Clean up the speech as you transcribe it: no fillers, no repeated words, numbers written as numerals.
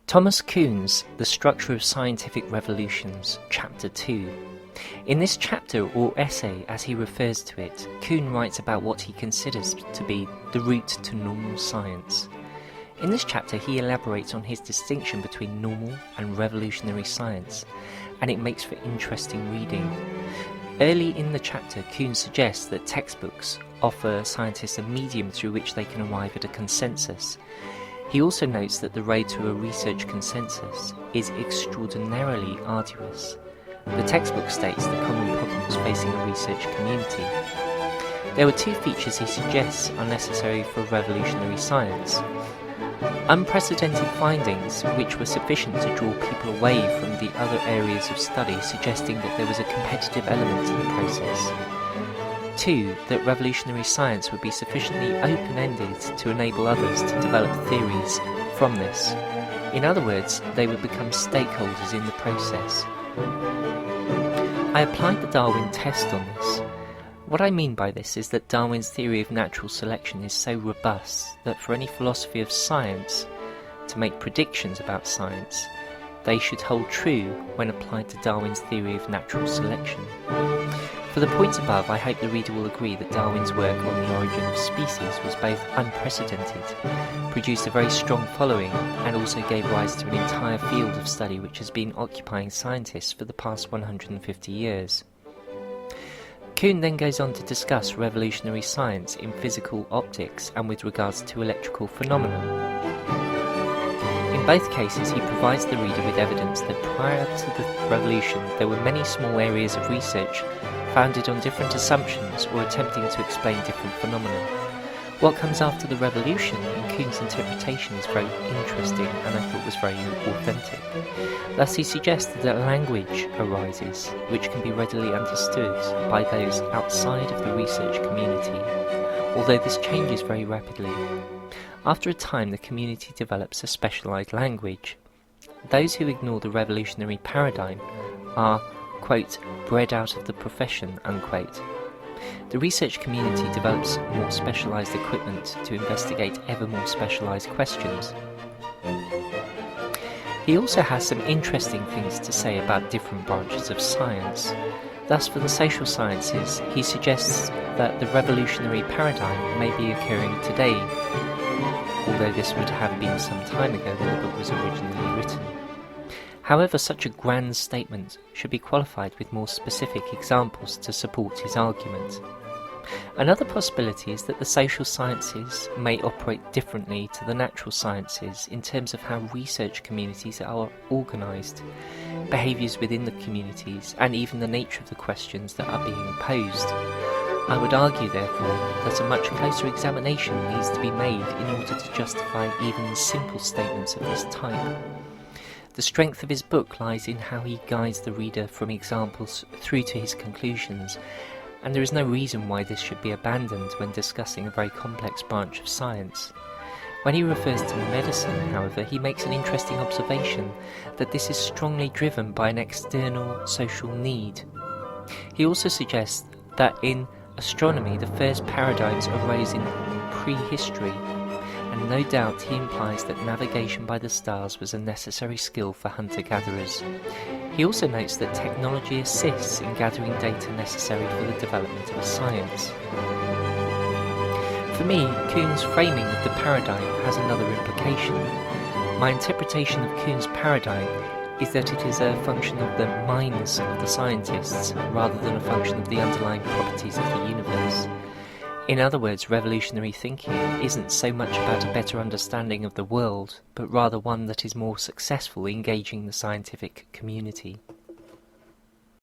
Thomas Kuhn's The Structure of Scientific Revolutions, Chapter 2. In this chapter, or essay as he refers to it, Kuhn writes about what he considers to be the route to normal science. In this chapter he elaborates on his distinction between normal and revolutionary science, and it makes for interesting reading. Early in the chapter, Kuhn suggests that textbooks offer scientists a medium through which they can arrive at a consensus. He also notes that the road to a research consensus is extraordinarily arduous. The textbook states the common problems facing a research community. There were two features he suggests are necessary for revolutionary science. Unprecedented findings which were sufficient to draw people away from the other areas of study, suggesting that there was a competitive element in the process. 2. That revolutionary science would be sufficiently open-ended to enable others to develop theories from this. In other words, they would become stakeholders in the process. I applied the Darwin test on this. What I mean by this is that Darwin's theory of natural selection is so robust that for any philosophy of science to make predictions about science, they should hold true when applied to Darwin's theory of natural selection. For the points above, I hope the reader will agree that Darwin's work on the origin of species was both unprecedented, produced a very strong following, and also gave rise to an entire field of study which has been occupying scientists for the past 150 years. Kuhn then goes on to discuss revolutionary science in physical optics and with regards to electrical phenomena. In both cases, he provides the reader with evidence that prior to the revolution there were many small areas of research founded on different assumptions or attempting to explain different phenomena. What comes after the revolution, in Kuhn's interpretation, is very interesting and I thought was very authentic. Thus he suggested that language arises which can be readily understood by those outside of the research community, although this changes very rapidly. After a time, the community develops a specialised language. Those who ignore the revolutionary paradigm are, quote, bred out of the profession, unquote. The research community develops more specialised equipment to investigate ever more specialised questions. He also has some interesting things to say about different branches of science. Thus, for the social sciences, he suggests that the revolutionary paradigm may be occurring today, although this would have been some time ago when the book was originally written. However, such a grand statement should be qualified with more specific examples to support his argument. Another possibility is that the social sciences may operate differently to the natural sciences in terms of how research communities are organised, behaviours within the communities, and even the nature of the questions that are being posed. I would argue, therefore, that a much closer examination needs to be made in order to justify even simple statements of this type. The strength of his book lies in how he guides the reader from examples through to his conclusions, and there is no reason why this should be abandoned when discussing a very complex branch of science. When he refers to medicine, however, he makes an interesting observation that this is strongly driven by an external social need. He also suggests that in astronomy the first paradigms arose in prehistory, and no doubt he implies that navigation by the stars was a necessary skill for hunter-gatherers. He also notes that technology assists in gathering data necessary for the development of a science. For me, Kuhn's framing of the paradigm has another implication. My interpretation of Kuhn's paradigm is that it is a function of the minds of the scientists rather than a function of the underlying properties of the universe. In other words, revolutionary thinking isn't so much about a better understanding of the world, but rather one that is more successful engaging the scientific community.